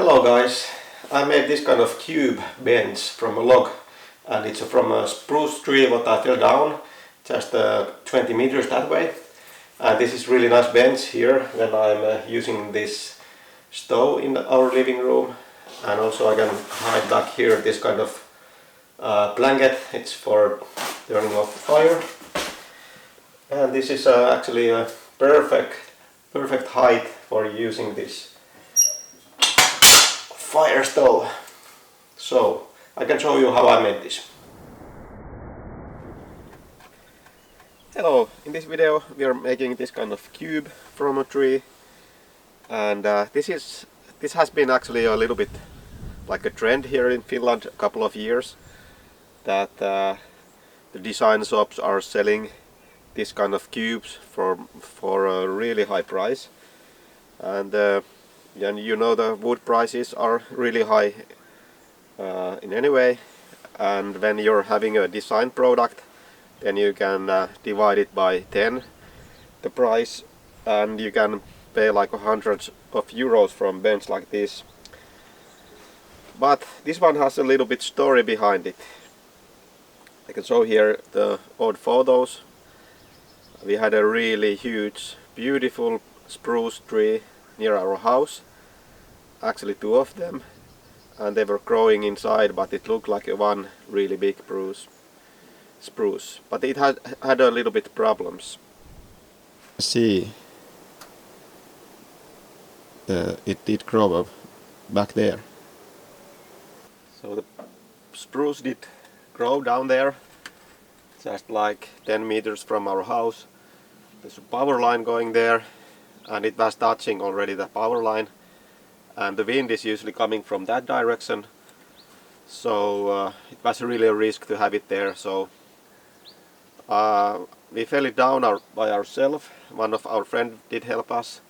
Hello guys, I made this kind of cube bench from a log, and it's from a spruce tree what I fell down just 20 meters that way. And this is really nice bench here when I'm using this stove in our living room. And also I can hide back here this kind of blanket. It's for turning off the fire. And this is actually a perfect height for using this fire stove. So I can show you how I made this. Hello, in this video we are making this kind of cube from a tree, and this has been actually a little bit like a trend here in Finland a couple of years, that the design shops are selling this kind of cubes for a really high price. And you know, the wood prices are really high in any way, and when you're having a design product, then you can divide it by 10 the price, and you can pay like hundreds of euros from bench like this. But this one has a little bit story behind it. I can show here the old photos. We had a really huge, beautiful spruce tree near our house, actually two of them, and they were growing inside, but it looked like one really big spruce, but it had a little bit problems. See, it did grow up back there. So the spruce did grow down there, just like 10 meters from our house. There's a power line going there, and it was touching already the power line, and the wind is usually coming from that direction, so it was really a risk to have it there. So we fell it down by ourselves. One of our friends did help us.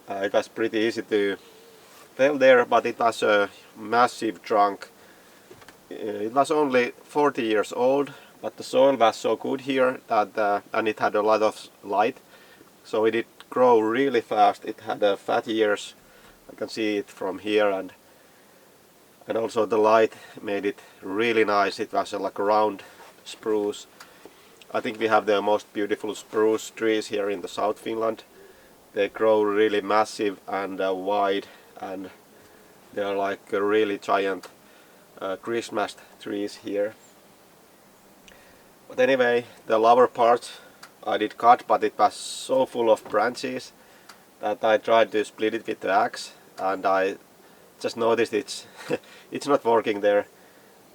It was pretty easy to fall there, but it was a massive trunk. It was only 40 years old, but the soil was so good here that and it had a lot of light, so it did grow really fast. It had fat ears. I can see it from here, and also the light made it really nice. It was like a round spruce. I think we have the most beautiful spruce trees here in the South Finland. They grow really massive and wide, and they are like a really giant Christmas trees here. But anyway, the lower part I did cut, but it was so full of branches that I tried to split it with the axe, and I just noticed it's not working there.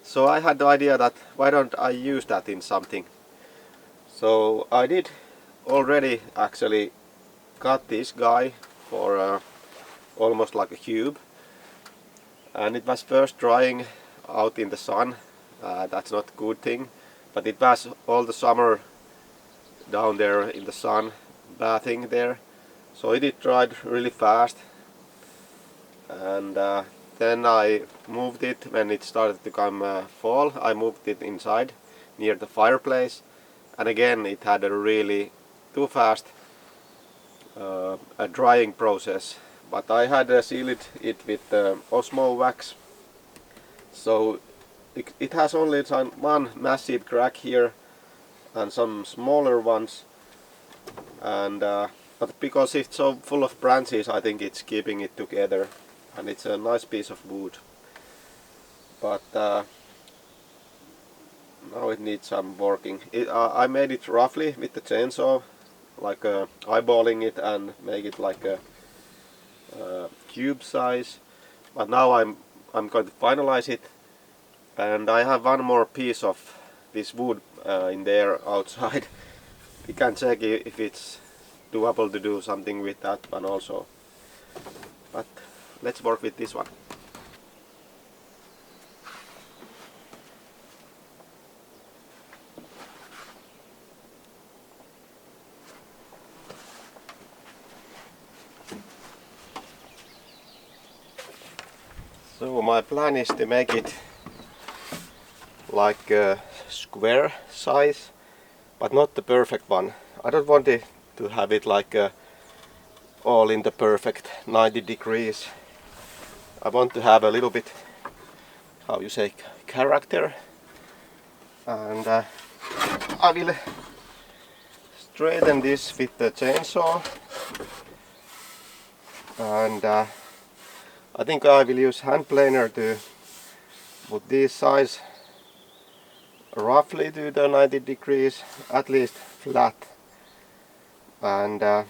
So I had the idea that why don't I use that in something. So I did already actually cut this guy for almost like a cube, and it was first drying out in the sun. That's not a good thing, but it was all the summer down there in the sun, bathing there. So it dried really fast, and then I moved it when it started to come fall. I moved it inside near the fireplace, and again it had a really too fast a drying process. But I had sealed it with Osmo wax, so it has only one massive crack here and some smaller ones, and but because it's so full of branches, I think it's keeping it together, and it's a nice piece of wood. But now it needs some working. I made it roughly with the chainsaw, like eyeballing it and make it like a cube size. But now I'm going to finalize it, and I have one more piece of this wood in there outside. We can check if it's doable to do something with that one also. But let's work with this one. So my plan is to make it like a square size, but not the perfect one. I don't want it to have it like all in the perfect 90 degrees. I want to have a little bit, how you say, character, and I will straighten this with the chainsaw, and I think I will use hand planer to put these sides roughly to the 90 degrees, at least flat, and then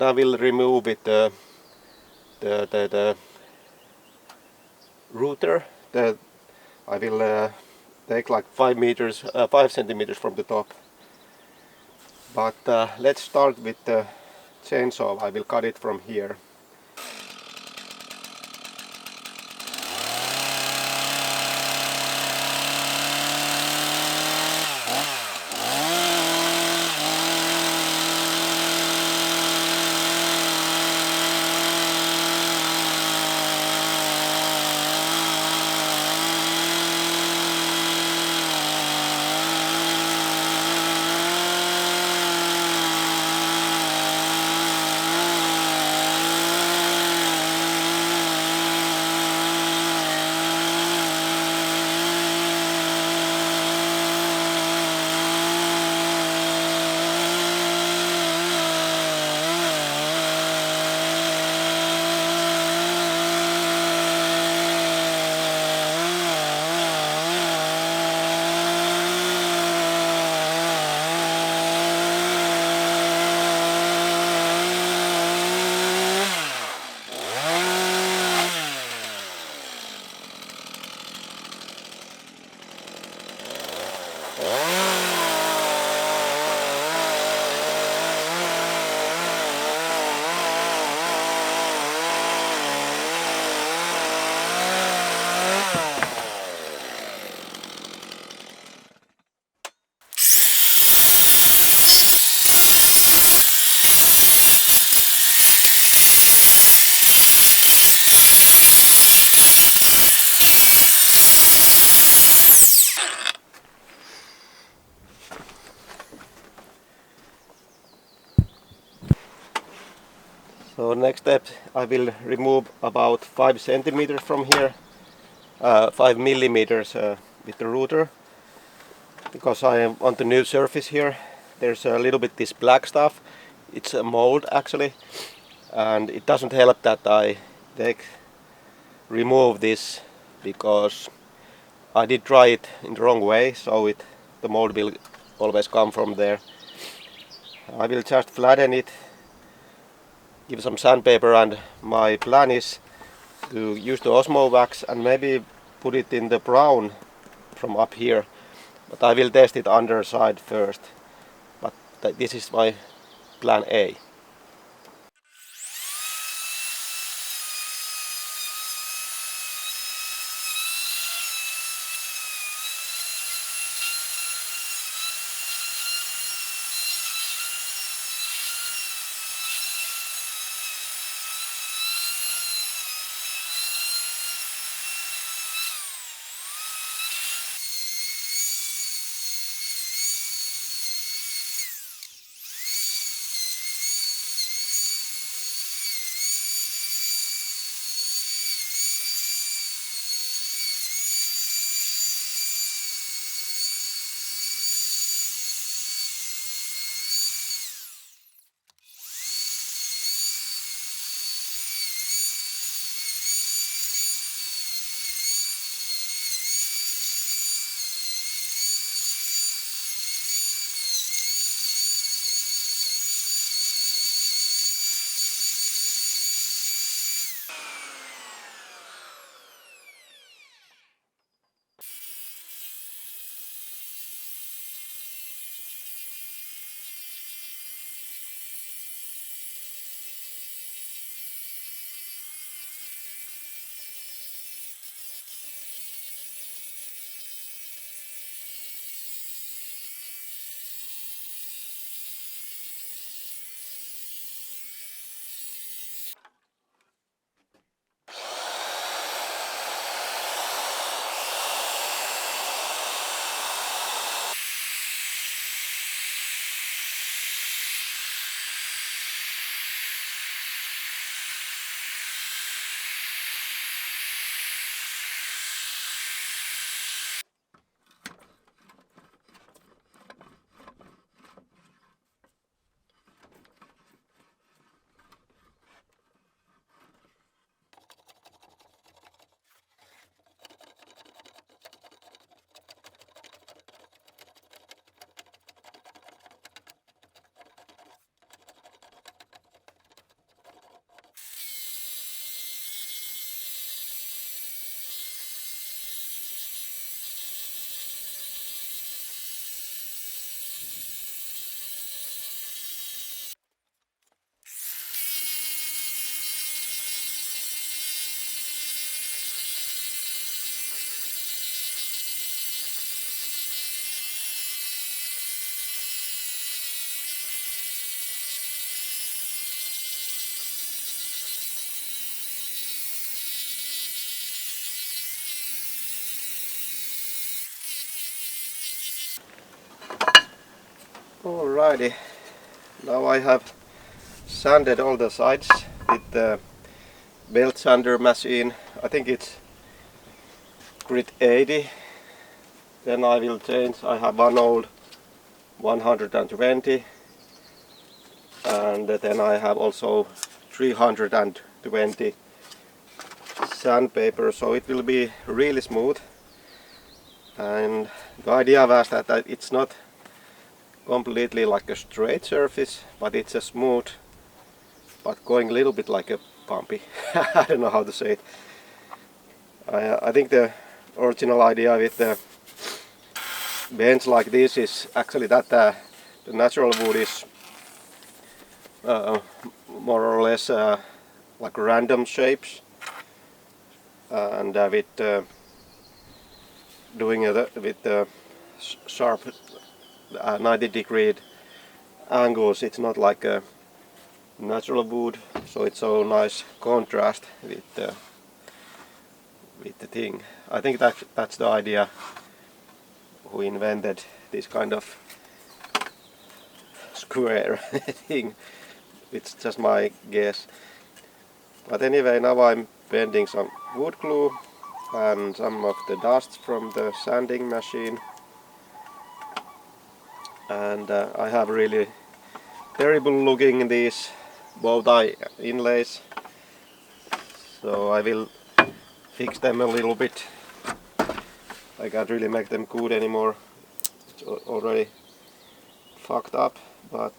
I will remove it the router. I will take like 5 centimeters from the top. But let's start with the chainsaw. I will cut it from here. So next step, I will remove about 5 centimeters from here, 5 millimeters with the router, because I am on the new surface here. There's a little bit this black stuff. It's a mold actually, and it doesn't help that I remove this, because I did try it in the wrong way, so the mold will always come from there. I will just flatten it, give some sandpaper, and my plan is to use the Osmo wax and maybe put it in the brown from up here, but I will test it underside first. But this is my plan A. Alrighty, now I have sanded all the sides with the belt sander machine. I think it's grit 80. Then I will change. I have one old 120, and then I have also 320 sandpaper, so it will be really smooth. And the idea was that it's not completely like a straight surface, but it's a smooth, but going a little bit like a bumpy. I don't know how to say it. I think the original idea with the bench like this is actually that the natural wood is more or less like random shapes, and with doing it with sharp 90-degree angles, it's not like a natural wood, so it's so nice contrast with the thing. I think that's the idea who invented this kind of square thing. It's just my guess. But anyway, now I'm bending some wood glue and some of the dust from the sanding machine. And I have really terrible looking these bow tie inlays, so I will fix them a little bit. I can't really make them good anymore. It's already fucked up, but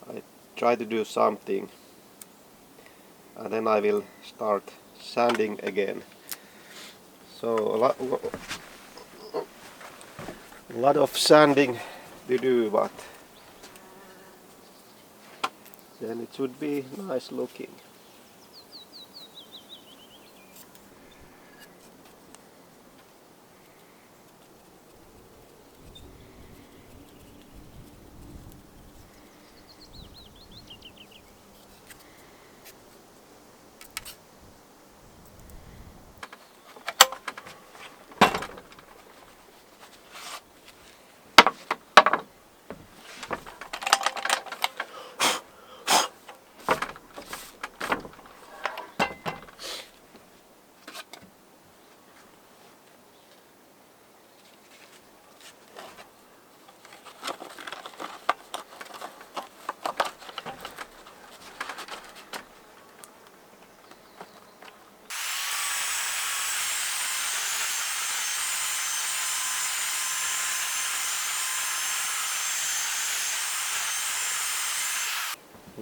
I try to do something, and then I will start sanding again. So a lot of sanding to do, but then it should be nice looking.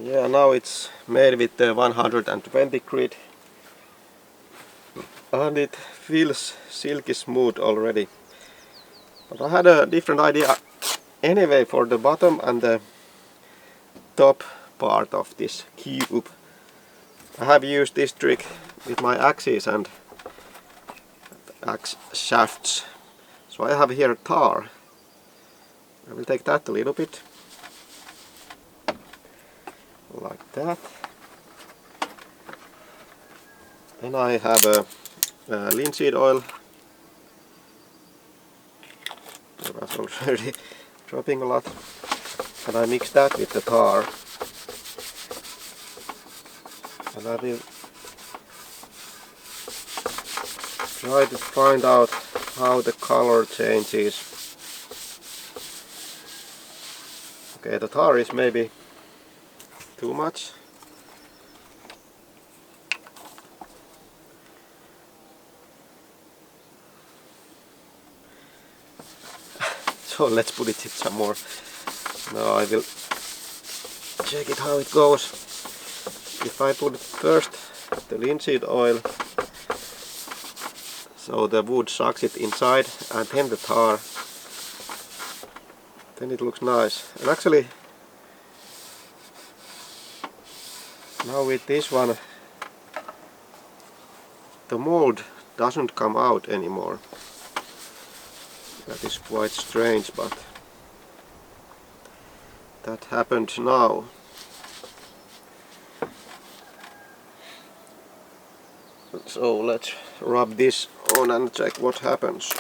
Yeah, now it's made with the 120 grit, and it feels silky smooth already. But I had a different idea anyway for the bottom and the top part of this cube. I have used this trick with my axes and axe shafts. So I have here tar. I will take that a little bit, like that. Then I have a linseed oil. I was already dropping a lot, and I mix that with the tar. And I will try to find out how the color changes. Okay, the tar is maybe too much. So let's put it in some more. Now I will check it how it goes. If I put first the linseed oil, so the wood sucks it inside, and then the tar, then it looks nice. And actually, now with this one, the mold doesn't come out anymore. That is quite strange, but that happened now. So let's rub this on and check what happens.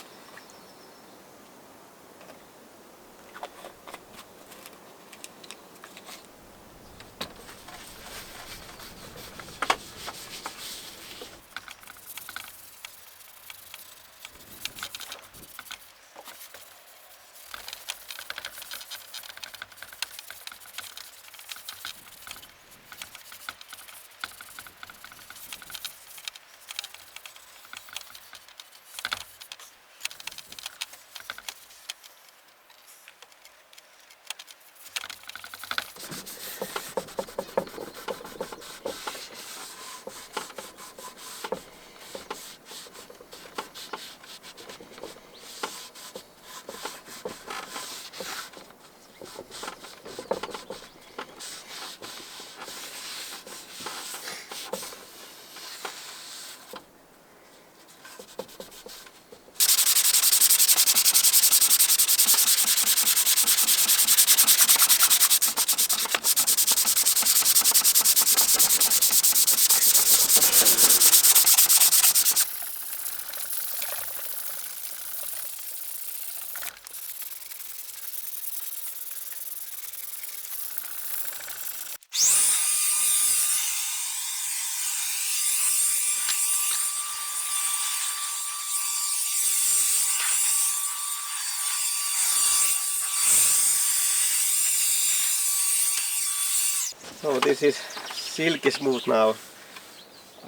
So this is silky smooth now.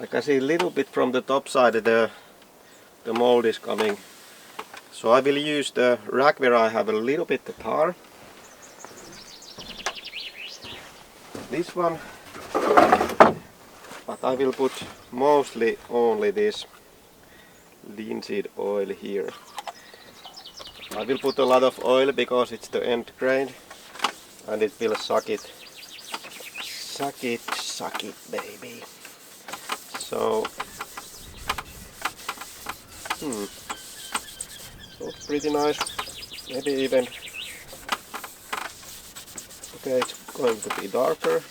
I can see a little bit from the top side the mold is coming. So I will use the rack where I have a little bit of tar. This one, but I will put mostly only this linseed oil here. I will put a lot of oil because it's the end grain and it will suck it, baby. So, looks pretty nice. Maybe even, okay, it's going to be darker.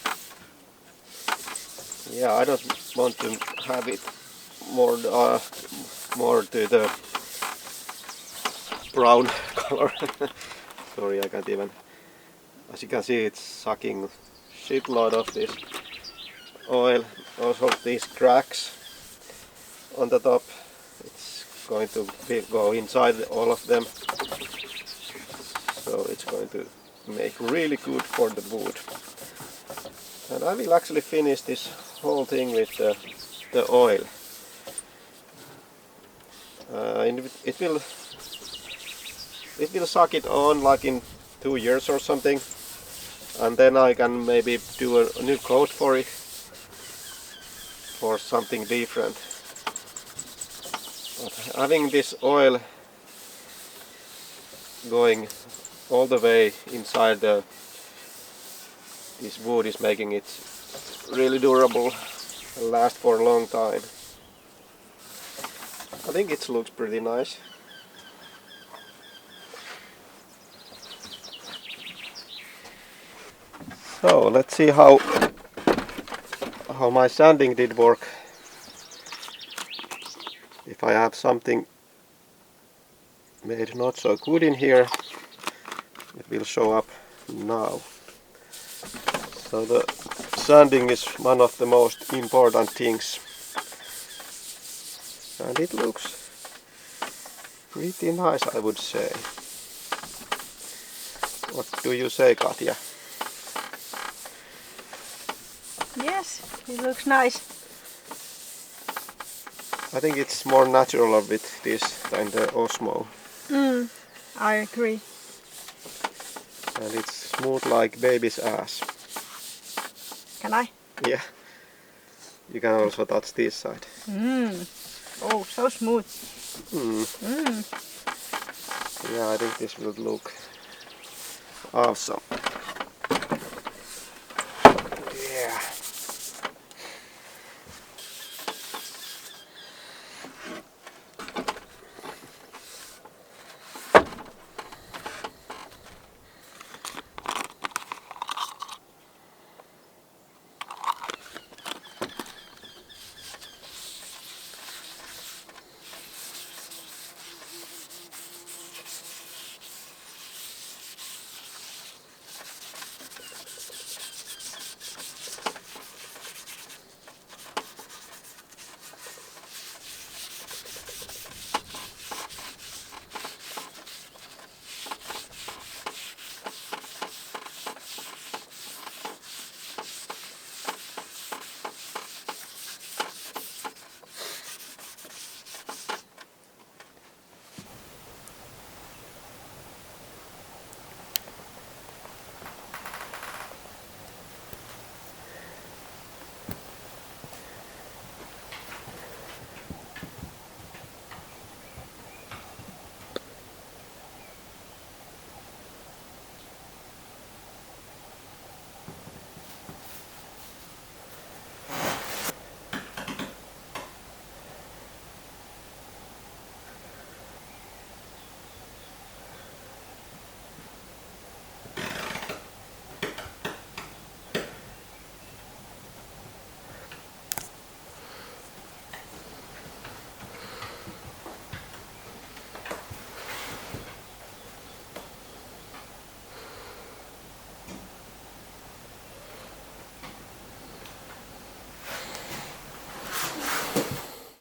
Yeah, I don't want to have it more to the brown color. Sorry, I can't even. As you can see, it's sucking shitload of this oil. Also, these cracks on the top, it's going to go inside all of them. So it's going to make really good for the wood. And I will actually finish this whole thing with the oil. It will suck it on like in 2 years or something, and then I can maybe do a new coat for it or something different. But having this oil going all the way inside this wood is making it really durable and last for a long time. I think it looks pretty nice. So let's see how my sanding did work. If I have something made not so good in here, it will show up now. So the sanding is one of the most important things. And it looks pretty nice, I would say. What do you say, Katja? Yes, it looks nice. I think it's more natural with this than the Osmo. I agree. And it's smooth like baby's ass. Can I? Yeah. You can also touch this side. Oh, so smooth. Yeah, I think this will look awesome.